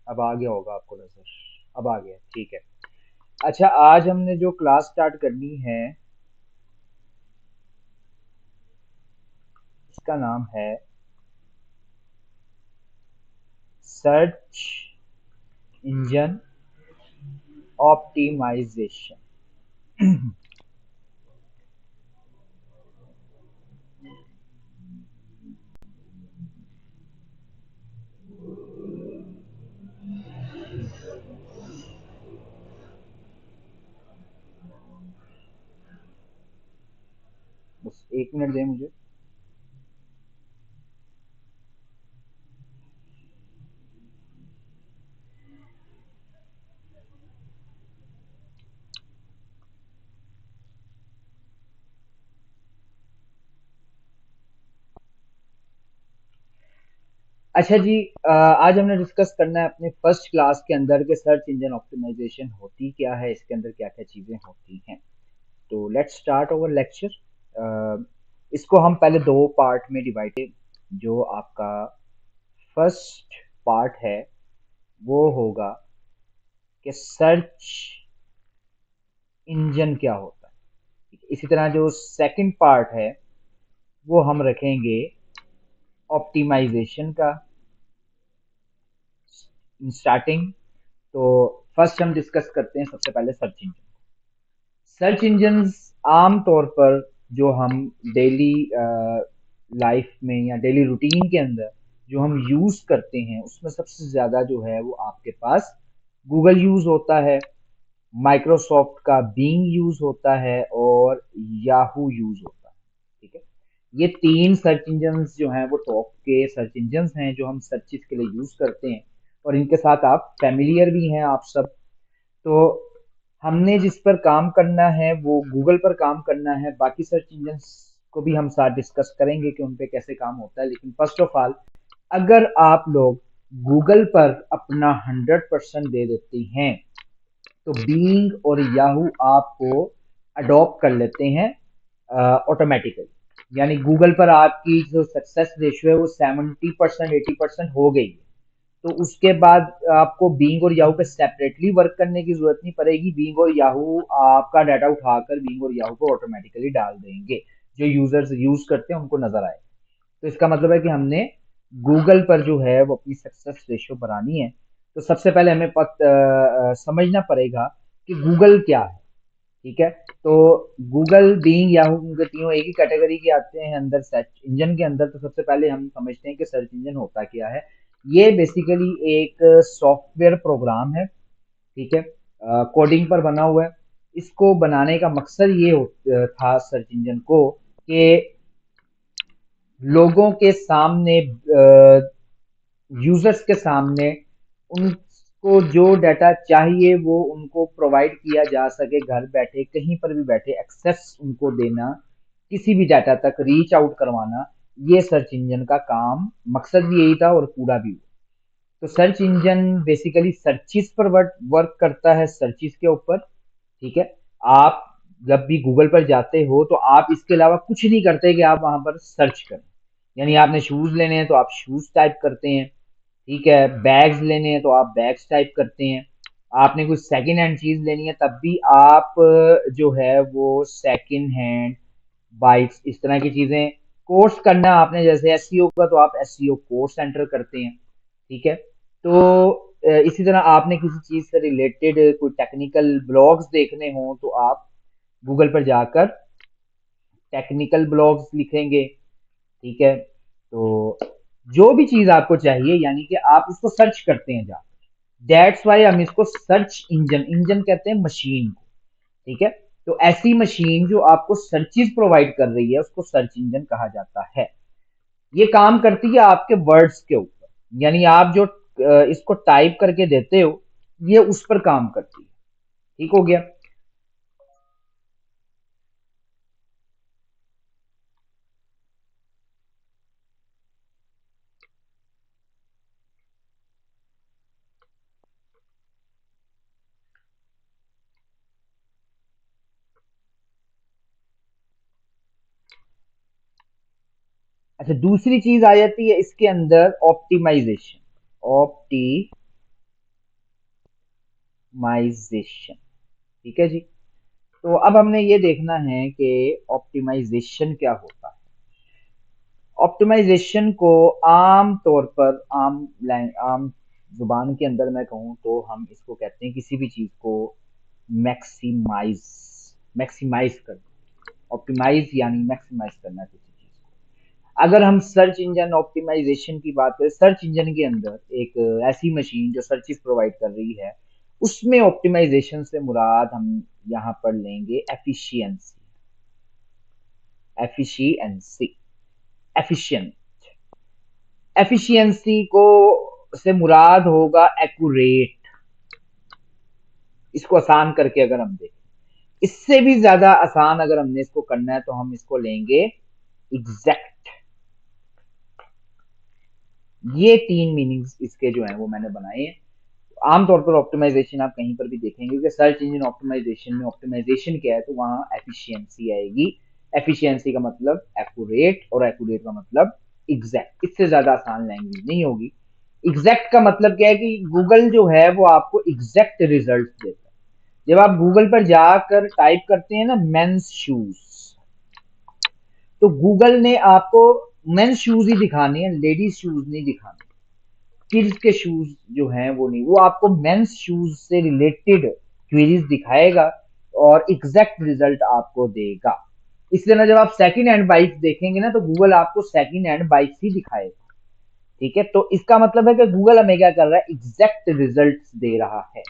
अब आ गया होगा आपको नजर। अब आ गया, ठीक है। अच्छा, आज हमने जो क्लास स्टार्ट करनी है इसका नाम है सर्च इंजन ऑप्टिमाइजेशन। बस 1 मिनट दें मुझे। अच्छा जी, आज हमने डिस्कस करना है अपने फर्स्ट क्लास के अंदर के सर्च इंजन ऑप्टिमाइजेशन होती क्या है, इसके अंदर क्या क्या चीजें होती हैं। तो लेट्स स्टार्ट ओवर लेक्चर। इसको हम पहले दो पार्ट में डिवाइड। जो आपका फर्स्ट पार्ट है वो होगा कि सर्च इंजन क्या होता है। ठीक है? इसी तरह जो सेकंड पार्ट है वो हम रखेंगे ऑप्टिमाइजेशन का स्टार्टिंग। तो फर्स्ट हम डिस्कस करते हैं सबसे पहले सर्च इंजन। सर्च इंजन्स आम तौर पर जो हम डेली लाइफ में या डेली रूटीन के अंदर जो हम यूज करते हैं उसमें सबसे ज्यादा जो है वो आपके पास गूगल यूज होता है, माइक्रोसॉफ्ट का बीइंग यूज होता है और याहू यूज होता है। ठीक है, ये तीन सर्च इंजन्स जो हैं वो टॉप के सर्च इंजन्स हैं जो हम सर्चिस के लिए यूज करते हैं और इनके साथ आप फेमिलियर भी हैं आप सब। तो हमने जिस पर काम करना है वो गूगल पर काम करना है। बाकी सर्च इंजन को भी हम साथ डिस्कस करेंगे कि उन पे कैसे काम होता है, लेकिन फर्स्ट ऑफ ऑल अगर आप लोग गूगल पर अपना 100% दे देते हैं तो बीइंग और याहू आपको अडॉप्ट कर लेते हैं ऑटोमेटिकली। यानी गूगल पर आपकी जो सक्सेस रेशियो है वो 70% 80% हो गई है। तो उसके बाद आपको बीइंग और याहू पे सेपरेटली वर्क करने की जरूरत नहीं पड़ेगी। बीइंग और याहू आपका डाटा उठाकर बीइंग और याहू को ऑटोमेटिकली डाल देंगे, जो यूजर्स यूज करते हैं उनको नजर आए। तो इसका मतलब है कि हमने गूगल पर जो है वो अपनी सक्सेस रेशियो बढ़ानी है। तो सबसे पहले हमें समझना पड़ेगा कि गूगल क्या है। ठीक है, तो गूगल बीइंग याहू उनके तीनों एक ही कैटेगरी के आते हैं अंदर सर्च इंजन के अंदर। तो सबसे पहले हम समझते हैं कि सर्च इंजन होता क्या है। ये बेसिकली एक सॉफ्टवेयर प्रोग्राम है। ठीक है, कोडिंग पर बना हुआ है। इसको बनाने का मकसद ये था सर्च इंजन को कि लोगों के सामने, यूजर्स के सामने उनको जो डाटा चाहिए वो उनको प्रोवाइड किया जा सके, घर बैठे कहीं पर भी बैठे एक्सेस उनको देना, किसी भी डाटा तक रीच आउट करवाना। ये सर्च इंजन का काम मकसद भी यही था और पूरा भी हुआ। तो सर्च इंजन बेसिकली सर्चिस पर वर्क करता है, सर्चिस के ऊपर। ठीक है, आप जब भी गूगल पर जाते हो तो आप इसके अलावा कुछ नहीं करते कि आप वहां पर सर्च करें। यानी आपने शूज लेने हैं तो आप शूज टाइप करते हैं। ठीक है, बैग्स लेने हैं तो आप बैग्स टाइप करते हैं। आपने कुछ सेकंड हैंड चीज लेनी है तब भी आप जो है वो सेकंड हैंड बाइक्स इस तरह की चीजें। कोर्स करना आपने जैसे एसईओ का तो आप एसईओ कोर्स एंटर करते हैं। ठीक है, तो इसी तरह आपने किसी चीज से रिलेटेड कोई टेक्निकल ब्लॉग्स देखने हो तो आप गूगल पर जाकर टेक्निकल ब्लॉग्स लिखेंगे। ठीक है, तो जो भी चीज आपको चाहिए यानी कि आप उसको सर्च करते हैं जाकर। दैट्स वाई हम इसको सर्च इंजन, इंजन कहते हैं मशीन को। ठीक है, तो ऐसी मशीन जो आपको सर्चेज प्रोवाइड कर रही है उसको सर्च इंजन कहा जाता है। ये काम करती है आपके वर्ड्स के ऊपर, यानी आप जो इसको टाइप करके देते हो ये उस पर काम करती है। ठीक हो गया। अच्छा, दूसरी चीज आ जाती है इसके अंदर ऑप्टिमाइजेशन। Optimisation optimisation. ठीक है जी। तो अब हमने ये देखना है कि ऑप्टिमाइजेशन क्या होता है। ऑप्टिमाइजेशन को आम तौर पर आम जुबान के अंदर मैं कहूँ तो हम इसको कहते हैं किसी भी चीज को मैक्सिमाइज मैक्सिमाइज करना। ऑप्टिमाइज यानी मैक्सिमाइज करना किसी चीज को। अगर हम सर्च इंजन ऑप्टिमाइजेशन की बात करें, सर्च इंजन के अंदर एक ऐसी मशीन जो सर्चिस प्रोवाइड कर रही है, उसमें ऑप्टिमाइजेशन से मुराद हम यहाँ पर लेंगे एफिशिएंसी। एफिशिएंसी एफिशिएंट एफिशिएंसी को से मुराद होगा एक्यूरेट। इसको आसान करके अगर हम देखें, इससे भी ज्यादा आसान अगर हमने इसको करना है तो हम इसको लेंगे एग्जैक्ट। ये तीन मीनिंग्स इसके जो हैं वो मैंने बनाए हैं। आमतौर पर ऑप्टिमाइजेशन आप कहीं पर भी देखेंगे क्योंकि सर्च इंजन ऑप्टिमाइजेशन में ऑप्टिमाइजेशन क्या है तो वहां एफिशिएंसी आएगी। एफिशिएंसी का मतलब एक्यूरेट और एक्यूरेट का मतलब एग्जैक्ट। इससे ज्यादा आसान लैंग्वेज नहीं होगी। एग्जैक्ट का मतलब क्या है कि गूगल जो है वो आपको एग्जैक्ट रिजल्ट देता है। जब आप गूगल पर जाकर टाइप करते हैं ना मेंस शूज, तो गूगल ने आपको मेंस शूज ही दिखाने हैं, लेडीज शूज नहीं दिखाने। किड्स के शूज जो हैं वो नहीं, वो आपको मेंस शूज से रिलेटेड क्वेरीज दिखाएगा और एग्जैक्ट रिजल्ट आपको देगा। इसलिए ना जब आप सेकंड हैंड बाइक्स देखेंगे ना तो गूगल आपको सेकंड हैंड बाइक्स ही दिखाएगा। ठीक है, तो इसका मतलब है कि गूगल हमें क्या कर रहा है, एग्जैक्ट रिजल्ट दे रहा है।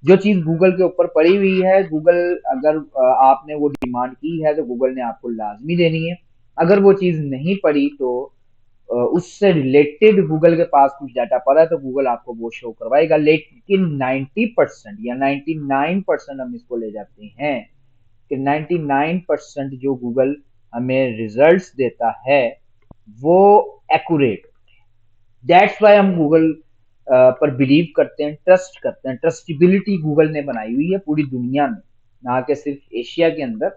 जो चीज गूगल के ऊपर पड़ी हुई है, गूगल अगर आपने वो डिमांड की है तो गूगल ने आपको लाजमी देनी है। अगर वो चीज नहीं पड़ी तो उससे रिलेटेड गूगल के पास कुछ डाटा पड़ा है तो गूगल आपको वो शो करवाएगा। लेकिन 90% या 99% हम इसको ले जाते हैं कि 99% जो गूगल हमें रिजल्ट्स देता है वो एक्यूरेट। दैट्स वाई हम गूगल पर बिलीव करते हैं, ट्रस्ट करते हैं। ट्रस्टेबिलिटी गूगल ने बनाई हुई है पूरी दुनिया में, ना कि सिर्फ एशिया के अंदर,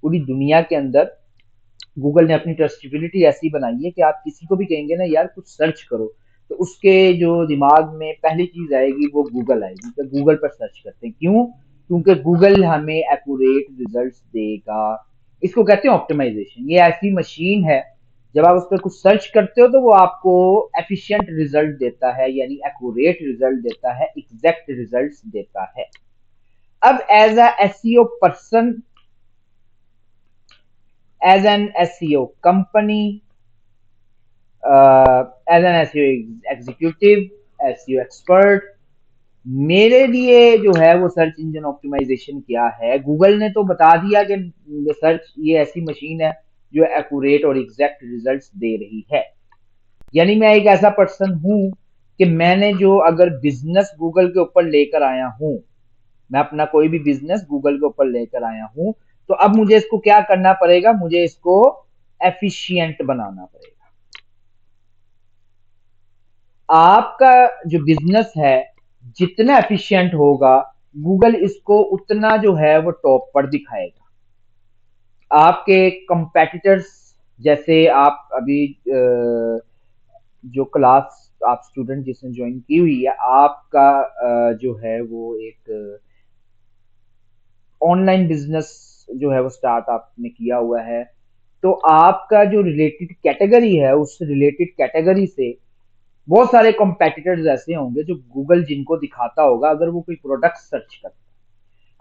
पूरी दुनिया के अंदर गूगल ने अपनी ट्रस्टेबिलिटी ऐसी बनाई है कि आप किसी को भी कहेंगे ना यार कुछ सर्च करो, तो उसके जो दिमाग में पहली चीज आएगी वो गूगल आएगी। तो गूगल पर सर्च करते हैं, क्यों? क्योंकि गूगल हमें एक्यूरेट रिजल्ट्स देगा। इसको कहते हैं ऑप्टिमाइजेशन। ये ऐसी मशीन है, जब आप उस पर कुछ सर्च करते हो तो वो आपको एफिशिएंट रिजल्ट देता है, यानी एक्यूरेट रिजल्ट देता है, एग्जैक्ट रिजल्ट्स देता है। अब as a SEO person, as an SEO company, as an SEO executive, SEO expert, मेरे लिए जो है वो सर्च इंजन ऑप्टिमाइजेशन क्या है। गूगल ने तो बता दिया कि सर्च ये ऐसी मशीन है जो एक्यूरेट और एग्जैक्ट रिजल्ट्स दे रही है। यानी मैं एक ऐसा पर्सन हूं कि मैंने जो अगर बिजनेस गूगल के ऊपर लेकर आया हूं, मैं अपना कोई भी बिजनेस गूगल के ऊपर लेकर आया हूं, तो अब मुझे इसको क्या करना पड़ेगा, मुझे इसको एफिशिएंट बनाना पड़ेगा। आपका जो बिजनेस है जितना एफिशिएंट होगा, गूगल इसको उतना जो है वो टॉप पर दिखाएगा। आपके कंपेटिटर्स, जैसे आप अभी जो क्लास आप स्टूडेंट जिसने ज्वाइन की हुई है, आपका जो है वो एक ऑनलाइन बिजनेस जो है वो स्टार्ट आपने किया हुआ है, तो आपका जो रिलेटेड कैटेगरी है उस रिलेटेड कैटेगरी से बहुत सारे कॉम्पिटिटर्स ऐसे होंगे जो गूगल जिनको दिखाता होगा अगर वो कोई प्रोडक्ट सर्च करता है।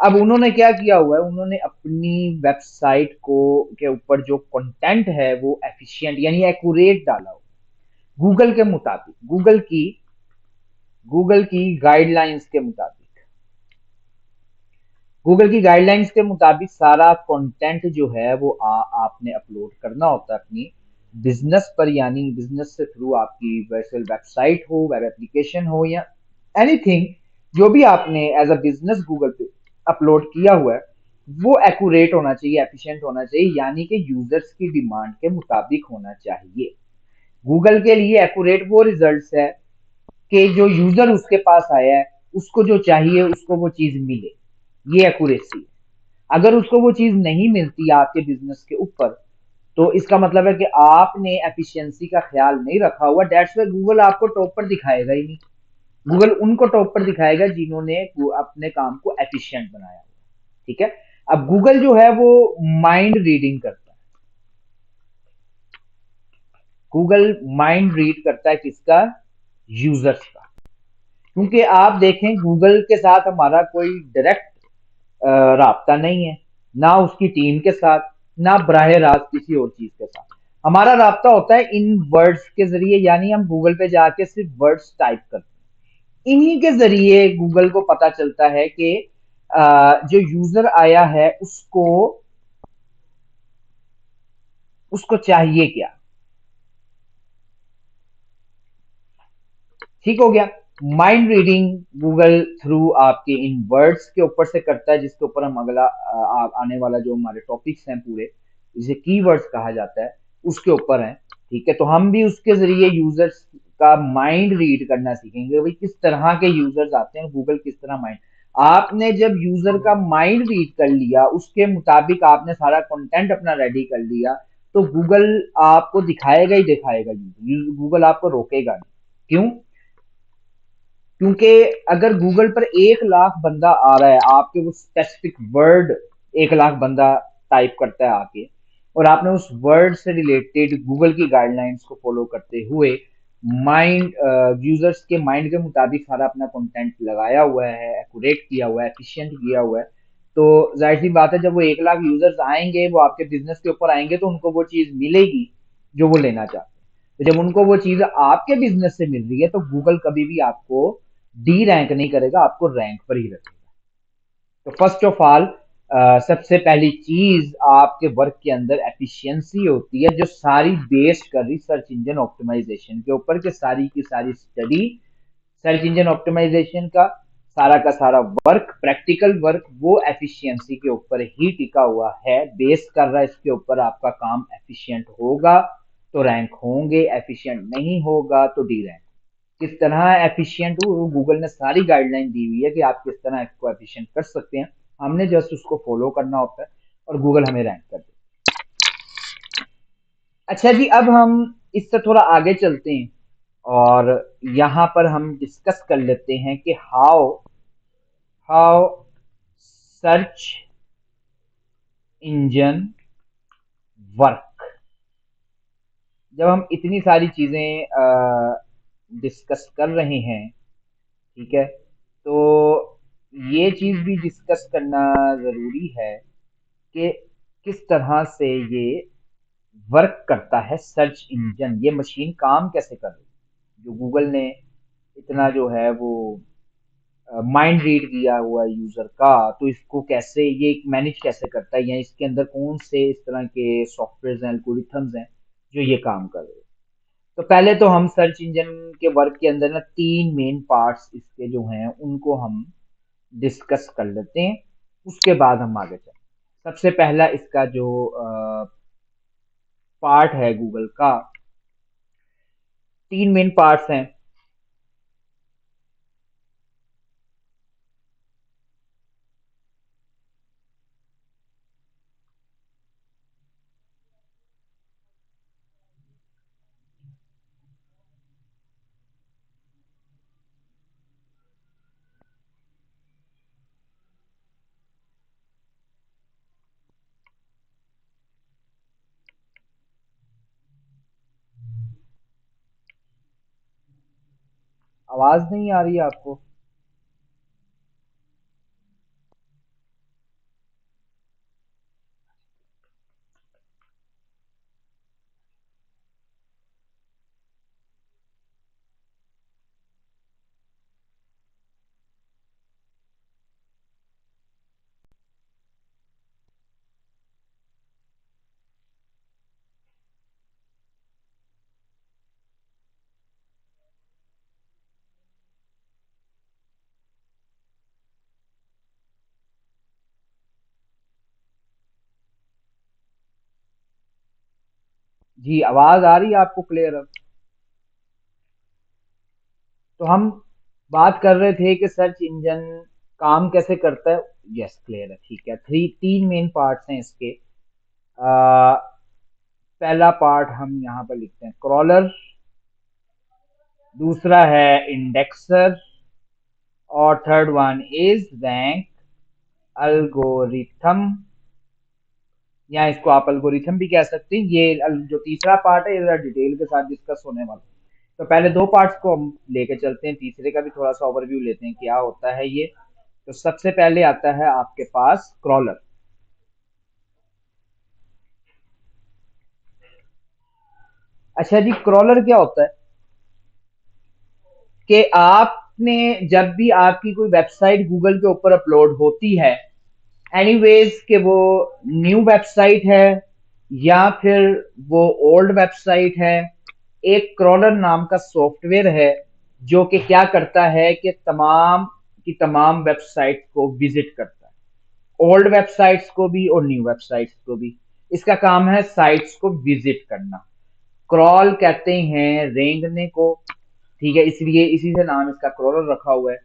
अब उन्होंने क्या किया हुआ है, उन्होंने अपनी वेबसाइट को के ऊपर जो कंटेंट है वो एफिशिएंट यानी एक्यूरेट डाला हो, गूगल के मुताबिक, गूगल की गाइडलाइंस के मुताबिक। गूगल की गाइडलाइंस के मुताबिक सारा कंटेंट जो है वो आपने अपलोड करना होता है अपनी बिजनेस पर, यानी बिजनेस से थ्रू आपकी वर्चुअल वेबसाइट हो, वेब एप्लीकेशन हो, या एनीथिंग जो भी आपने एज अ बिजनेस गूगल पे अपलोड किया हुआ है वो एक्यूरेट होना चाहिए, एफिशिएंट होना चाहिए, यानी कि यूजर्स की डिमांड के मुताबिक होना चाहिए। गूगल के लिए एक्यूरेट वो रिजल्ट्स है कि जो यूजर उसके पास आया है उसको जो चाहिए उसको वो चीज मिले, ये एक्यूरेसी है। अगर उसको वो चीज नहीं मिलती आपके बिजनेस के ऊपर, तो इसका मतलब है कि आपने एफिशिएंसी का ख्याल नहीं रखा हुआ। दैट्स वाई गूगल आपको टॉप पर दिखाएगा ही नहीं। गूगल उनको टॉप पर दिखाएगा जिन्होंने अपने काम को एफिशिएंट बनाया। ठीक है। अब गूगल जो है वो माइंड रीडिंग करता है। गूगल माइंड रीड करता है किसका? यूजर्स का। क्योंकि आप देखें गूगल के साथ हमारा कोई डायरेक्ट राब्ता नहीं है, ना उसकी टीम के साथ, ना बराह रास्त किसी और चीज के साथ। हमारा राब्ता होता है इन वर्ड्स के जरिए, यानी हम गूगल पे जाके सिर्फ वर्ड्स टाइप करते हैं। इन्हीं के जरिए गूगल को पता चलता है कि जो यूजर आया है उसको उसको चाहिए क्या। ठीक हो गया। माइंड रीडिंग गूगल थ्रू आपके इन वर्ड्स के ऊपर से करता है, जिसके ऊपर हम अगला आने वाला जो हमारे टॉपिक्स हैं पूरे, जिसे कीवर्ड्स कहा जाता है, उसके ऊपर है। ठीक है। तो हम भी उसके जरिए यूजर्स का माइंड रीड करना सीखेंगे, भाई किस तरह के यूजर्स आते हैं, गूगल किस तरह माइंड। आपने जब यूजर का माइंड रीड कर लिया, उसके मुताबिक आपने सारा कंटेंट अपना रेडी कर लिया, तो गूगल आपको दिखाएगा ही दिखाएगा। गूगल आपको रोकेगा नहीं। क्यों? क्योंकि अगर गूगल पर 1 लाख बंदा आ रहा है, आपके वो स्पेसिफिक वर्ड 1 लाख बंदा टाइप करता है आके, और आपने उस वर्ड से रिलेटेड गूगल की गाइडलाइंस को फॉलो करते हुए माइंड यूजर्स के माइंड के मुताबिक सारा अपना कंटेंट लगाया हुआ है, एक्यूरेट किया हुआ है, एफिशिएंट किया हुआ है, तो जाहिर सी बात है जब वो 1 लाख यूजर्स आएंगे, वो आपके बिजनेस के ऊपर आएंगे, तो उनको वो चीज मिलेगी जो वो लेना चाहते हैं। तो जब उनको वो चीज आपके बिजनेस से मिल रही है, तो गूगल कभी भी आपको डी रैंक नहीं करेगा, आपको रैंक पर ही रखेगा। तो फर्स्ट ऑफ ऑल सबसे पहली चीज आपके वर्क के अंदर एफिशिएंसी होती है, जो सारी बेस्ड कर रही सर्च इंजन ऑप्टिमाइजेशन के ऊपर, कि सारी की सारी स्टडी सर्च इंजन ऑप्टिमाइजेशन का सारा वर्क, प्रैक्टिकल वर्क, वो एफिशिएंसी के ऊपर ही टिका हुआ है, बेस कर रहा है इसके ऊपर। आपका काम एफिशिएंट होगा तो रैंक होंगे, एफिशिएंट नहीं होगा तो डी रैंक। किस तरह एफिशिएंट हो, गूगल ने सारी गाइडलाइन दी हुई है कि आप किस तरह इसको एफिशिएंट कर सकते हैं। हमने जस्ट उसको फॉलो करना होता है और गूगल हमें रैंक कर देता है। अच्छा जी, अब हम इससे थोड़ा आगे चलते हैं और यहाँ पर हम डिस्कस कर लेते हैं कि how how search engine work. जब हम इतनी सारी चीजें डिस्कस कर रहे हैं, ठीक है, तो ये चीज भी डिस्कस करना जरूरी है कि किस तरह से ये वर्क करता है सर्च इंजन, ये मशीन काम कैसे कर रही है। जो गूगल ने इतना जो है वो माइंड रीड किया हुआ यूजर का, तो इसको कैसे ये मैनेज कैसे करता है, या इसके अंदर कौन से इस तरह के सॉफ्टवेयर हैं, एल्गोरिथम्स हैं जो ये काम कर रहे हैं। तो पहले तो हम सर्च इंजन के वर्क के अंदर ना 3 मेन पार्ट्स इसके जो हैं उनको हम डिस्कस कर लेते हैं, उसके बाद हम आगे चलते हैं। सबसे पहला इसका जो पार्ट है गूगल का, 3 मेन पार्ट्स हैं। आवाज नहीं आ रही है आपको? जी, आवाज आ रही है आपको क्लियर अब? तो हम बात कर रहे थे कि सर्च इंजन काम कैसे करता है। यस, क्लियर है, ठीक है। 3 मेन पार्ट्स हैं इसके। पहला पार्ट हम यहाँ पर लिखते हैं क्रॉलर, दूसरा है इंडेक्सर, और third one is rank algorithm, या इसको आप अल्गोरिथम भी कह सकते हैं। ये जो तीसरा पार्ट है ये जरा डिटेल के साथ डिस्कस होने वाला है। तो पहले दो पार्ट्स को हम लेके चलते हैं, तीसरे का भी थोड़ा सा ओवरव्यू लेते हैं क्या होता है ये। तो सबसे पहले आता है आपके पास क्रॉलर। अच्छा जी, क्रॉलर क्या होता है कि आपने जब भी आपकी कोई वेबसाइट गूगल के ऊपर अपलोड होती है, एनीवेज कि वो न्यू वेबसाइट है या फिर वो ओल्ड वेबसाइट है, एक क्रॉलर नाम का सॉफ्टवेयर है जो कि क्या करता है कि तमाम की तमाम वेबसाइट को विजिट करता है, ओल्ड वेबसाइट्स को भी और न्यू वेबसाइट्स को भी। इसका काम है साइट्स को विजिट करना। क्रॉल कहते हैं रेंगने को, ठीक है, इसलिए इसी से नाम इसका क्रॉलर रखा हुआ है।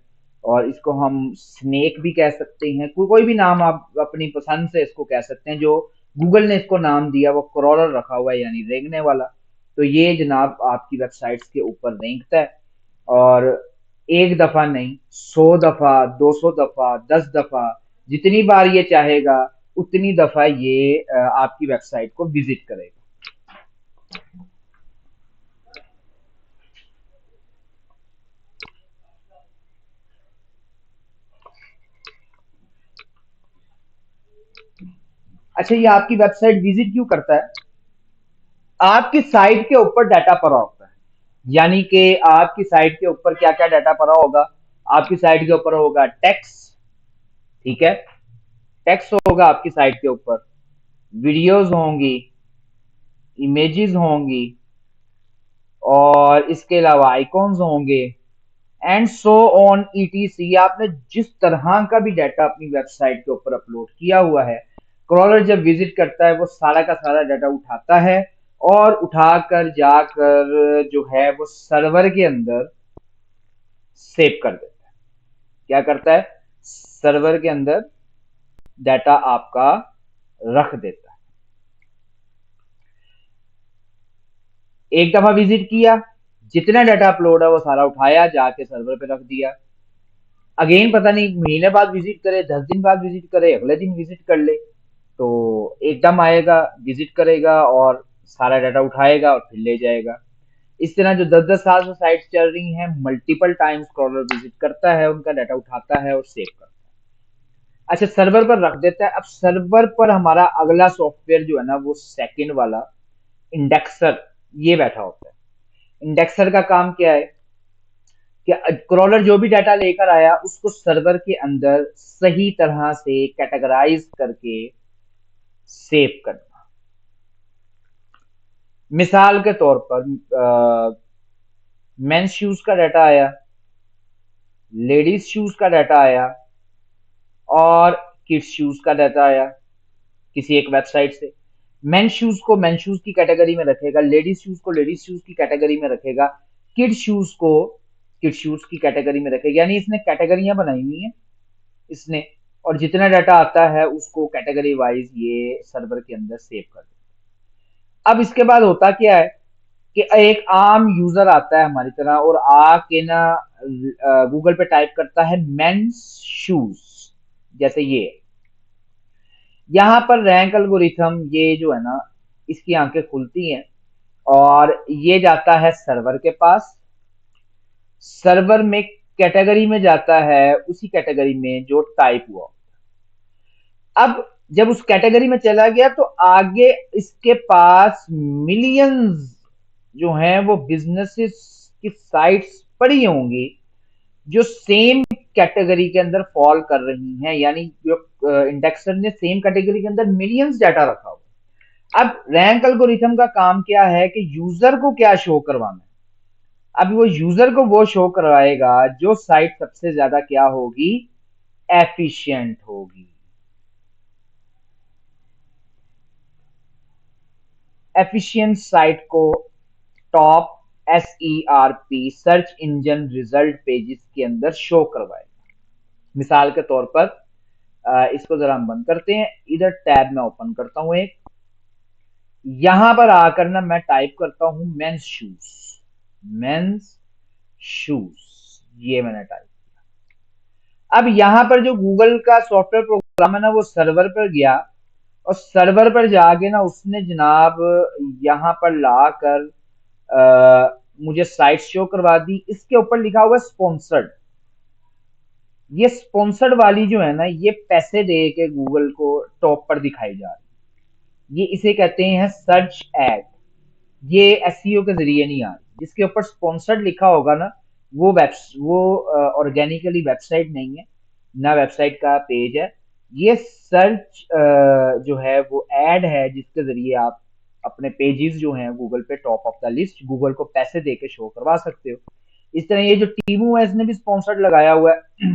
और इसको हम स्नेक भी कह सकते हैं, कोई भी नाम आप अपनी पसंद से इसको कह सकते हैं। जो गूगल ने इसको नाम दिया वो क्रॉलर रखा हुआ है, यानी रेंगने वाला। तो ये जनाब आपकी वेबसाइट्स के ऊपर रेंगता है, और एक दफा नहीं, 100 दफा, 200 दफा, 10 दफा, जितनी बार ये चाहेगा उतनी दफा ये आपकी वेबसाइट को विजिट करेगा। अच्छा, ये आपकी वेबसाइट विजिट क्यों करता है? आपकी साइट के ऊपर डाटा पड़ा होता है, यानी कि आपकी साइट के ऊपर क्या क्या डाटा पड़ा होगा। आपकी साइट के ऊपर होगा टेक्स्ट, ठीक है, टेक्स्ट होगा आपकी साइट के ऊपर, वीडियोस होंगी, इमेजेस होंगी, और इसके अलावा आइकॉन्स होंगे, एंड सो ऑन ईटीसी। आपने जिस तरह का भी डाटा अपनी वेबसाइट के ऊपर अपलोड किया हुआ है, क्रॉलर जब विजिट करता है वो सारा का सारा डाटा उठाता है और उठाकर जाकर जो है वो सर्वर के अंदर सेव कर देता है। क्या करता है? सर्वर के अंदर डाटा आपका रख देता है। एक दफा विजिट किया, जितना डाटा अपलोड है वो सारा उठाया, जाके सर्वर पे रख दिया। अगेन पता नहीं महीने बाद विजिट करे, 10 दिन बाद विजिट करे, अगले दिन विजिट कर ले, तो एकदम आएगा, विजिट करेगा और सारा डाटा उठाएगा और फिर ले जाएगा। इस तरह जो 10-10 साल से साइट्स चल रही हैं, मल्टीपल टाइम्स क्रॉलर विजिट करता है, उनका डाटा उठाता है और सेव करता है। अच्छा, सर्वर पर रख देता है। अब सर्वर पर हमारा अगला सॉफ्टवेयर जो है ना, वो सेकंड वाला इंडेक्सर, ये बैठा होता है। इंडेक्सर का काम क्या है कि क्रॉलर जो भी डाटा लेकर आया उसको सर्वर के अंदर सही तरह से कैटेगराइज करके सेव करना। मिसाल के तौर पर मेंस शूज का डाटा आया, लेडीज शूज का डाटा आया, और किड्स शूज का डाटा आया किसी एक वेबसाइट से। मेन शूज को मेन शूज की कैटेगरी में रखेगा, लेडीज शूज को लेडीज शूज की कैटेगरी में रखेगा, किड शूज को किड शूज की कैटेगरी में रखेगा। यानी इसने कैटेगरियां बनाई हुई हैं इसने, और जितना डाटा आता है उसको कैटेगरी वाइज ये सर्वर के अंदर सेव कर देता है। अब इसके बाद होता क्या है कि एक आम यूजर आता है हमारी तरह और आके ना गूगल पे टाइप करता है मेंस शूज, जैसे ये। यहाँ पर रैंक एल्गोरिथम ये जो है ना, इसकी आंखें खुलती हैं और ये जाता है सर्वर के पास। सर्वर में कैटेगरी में जाता है, उसी कैटेगरी में जो टाइप हुआ। अब जब उस कैटेगरी में चला गया तो आगे इसके पास मिलियंस जो हैं वो बिजनेसेस की साइट्स पड़ी होंगी जो सेम कैटेगरी के अंदर फॉल कर रही हैं। यानी जो इंडेक्सर ने सेम कैटेगरी के अंदर मिलियंस डाटा रखा हुआ। अब रैंक एल्गोरिथम का काम क्या है कि यूजर को क्या शो करवाना है। अब वो यूजर को वो शो करवाएगा जो साइट सबसे ज्यादा क्या होगी, एफिशिएंट होगी। एफिशिएंट साइट को top SERP search engine result pages के अंदर शो करवाएगा। मिसाल के तौर पर इसको जरा हम बंद करते हैं, इधर टैब में ओपन करता हूं एक, यहां पर आकर ना मैं टाइप करता हूं मेंस शूज। मेंस शूज, ये मैंने टाइप किया। अब यहाँ पर जो गूगल का सॉफ्टवेयर प्रोग्राम है ना, वो सर्वर पर गया, और सर्वर पर जाके ना उसने जनाब यहाँ पर लाकर मुझे साइट शो करवा दी। इसके ऊपर लिखा हुआ है स्पॉन्सर्ड। ये स्पॉन्सर्ड वाली जो है ना, ये पैसे दे के गूगल को टॉप पर दिखाई जा रही। ये इसे कहते हैं सर्च एड। ये एसईओ के जरिए नहीं आ रही। जिसके ऊपर स्पॉन्सर्ड लिखा होगा ना, वो ऑर्गेनिकली वेबसाइट नहीं है, ना वेबसाइट का पेज है। ये सर्च जो है वो एड है, जिसके जरिए आप अपने पेजेस जो हैं गूगल पे top of the list Google को पैसे दे के शो करवा सकते हो। इस तरह ये जो टीमू है, इसने भी स्पॉन्सर्ड लगाया हुआ है।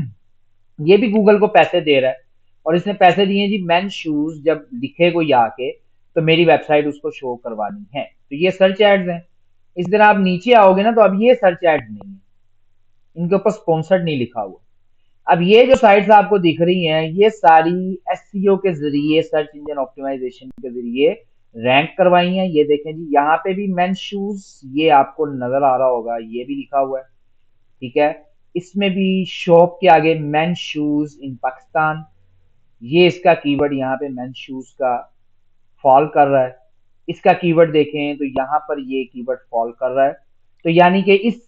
ये भी गूगल को पैसे दे रहा है, और इसने पैसे दिए जी, मेन शूज जब दिखे कोई आके तो मेरी वेबसाइट उसको शो करवानी है। तो ये सर्च एड्स हैं। इस तरह आप नीचे आओगे ना, तो अब ये सर्च एड्स नहीं है, इनके ऊपर स्पॉन्सर्ड नहीं लिखा हुआ। अब ये जो साइट्स आपको दिख रही हैं, ये सारी एसईओ के जरिए, सर्च इंजन ऑप्टिमाइजेशन के जरिए रैंक करवाई हैं। ये देखें जी, यहाँ पे भी मेन शूज ये आपको नजर आ रहा होगा, ये भी लिखा हुआ है, ठीक है। इसमें भी शॉप के आगे मेन शूज इन पाकिस्तान, ये इसका कीवर्ड यहाँ पे मेन शूज का फॉल कर रहा है। इसका कीवर्ड देखें तो यहाँ पर ये कीवर्ड फॉल कर रहा है। तो यानी कि इस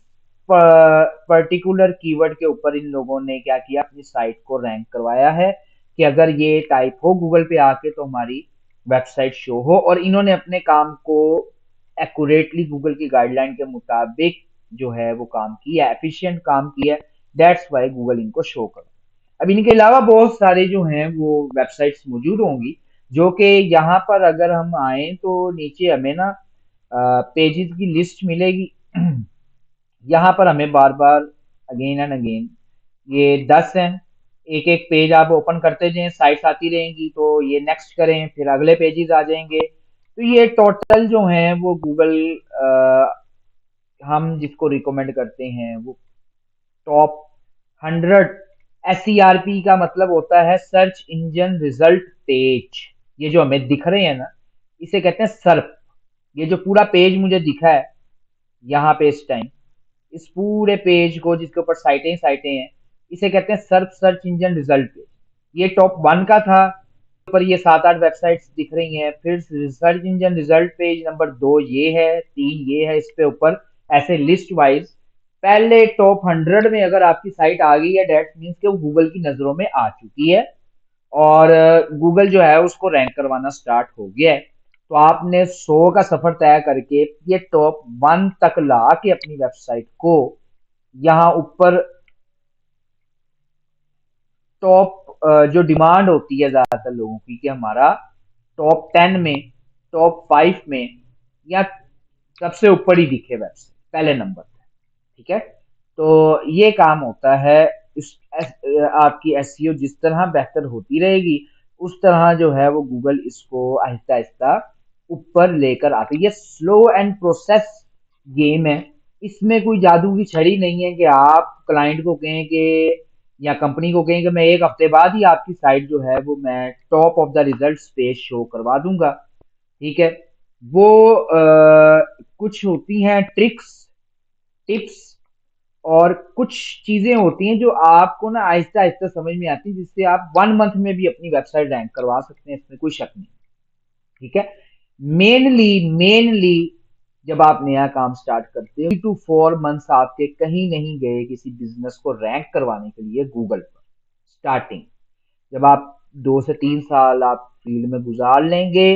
पर्टिकुलर कीवर्ड के ऊपर इन लोगों ने क्या किया, अपनी साइट को रैंक करवाया है कि अगर ये टाइप हो गूगल पे आके तो हमारी वेबसाइट शो हो। और इन्होंने अपने काम को एक्यूरेटली गूगल की गाइडलाइन के मुताबिक जो है वो काम किया, एफिशिएंट काम किया। दैट्स वाई गूगल इनको शो कर। अब इनके अलावा बहुत सारे जो हैं वो वेबसाइट्स मौजूद होंगी, जो कि यहाँ पर अगर हम आए तो नीचे हमें ना पेजेस की लिस्ट मिलेगी। यहाँ पर हमें बार बार अगेन एंड अगेन ये 10 हैं, एक एक पेज आप ओपन करते जाएं, साइट्स आती रहेंगी, तो ये नेक्स्ट करें, फिर अगले पेजेस आ जाएंगे। तो ये टोटल जो हैं वो गूगल हम जिसको रिकमेंड करते हैं वो टॉप 100। एसईआरपी का मतलब होता है सर्च इंजन रिजल्ट पेज। ये जो हमें दिख रहे हैं ना, इसे कहते हैं सर्प। ये जो पूरा पेज मुझे दिखा है यहाँ पे इस टाइम, इस पूरे पेज को जिसके ऊपर साइटें साइटें हैं, इसे कहते हैं सर्प, सर्च इंजन रिजल्ट पेज। ये टॉप 1 का था, पर ये 7-8 वेबसाइट्स दिख रही हैं। फिर search engine result page number 2 ये है, 3 ये है, इस पे ऊपर ऐसे लिस्ट वाइज पहले टॉप 100 में अगर आपकी साइट आ गई है, डेट मीन्स कि वो गूगल की नजरों में आ चुकी है, और गूगल जो है उसको रैंक करवाना स्टार्ट हो गया है। तो आपने 100 का सफर तय करके ये टॉप 1 तक ला के अपनी वेबसाइट को यहाँ ऊपर टॉप जो डिमांड होती है ज्यादातर लोगों की कि हमारा टॉप 10 में, टॉप 5 में, या सबसे ऊपर ही दिखे वेबसाइट पहले नंबर पे, ठीक है। तो ये काम होता है। इस आपकी एसईओ जिस तरह बेहतर होती रहेगी, उस तरह जो है वो गूगल इसको आहिस्ता आहिस्ता ऊपर लेकर आते। ये स्लो एंड प्रोसेस गेम है। इसमें कोई जादू की छड़ी नहीं है कि आप क्लाइंट को कहें कि, या कंपनी को कहें कि मैं एक हफ्ते बाद ही आपकी साइट जो है वो मैं top of the result page show करवा दूंगा, ठीक है। वो कुछ होती हैं ट्रिक्स, टिप्स, और कुछ चीजें होती हैं जो आपको ना आहिस्ता आहिस्ता समझ में आती है, जिससे आप 1 मंथ में भी अपनी वेबसाइट रैंक करवा सकते हैं, इसमें कोई शक नहीं, ठीक है। मेनली मेनली जब आप नया काम स्टार्ट करते हो, 3 to 4 मंथ्स आपके कहीं नहीं गए किसी बिजनेस को रैंक करवाने के लिए गूगल पर। स्टार्टिंग जब आप 2 से 3 साल आप फील्ड में गुजार लेंगे,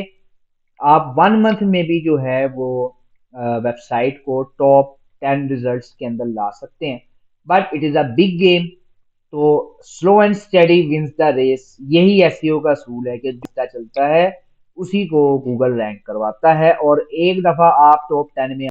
आप 1 मंथ में भी जो है वो वेबसाइट को टॉप 10 रिजल्ट्स के अंदर ला सकते हैं। But it is a big game. तो slow and steady wins the race, यही एसईओ का असूल है कि जितना चलता है उसी को गूगल रैंक करवाता है। और एक दफा आप टॉप 10 में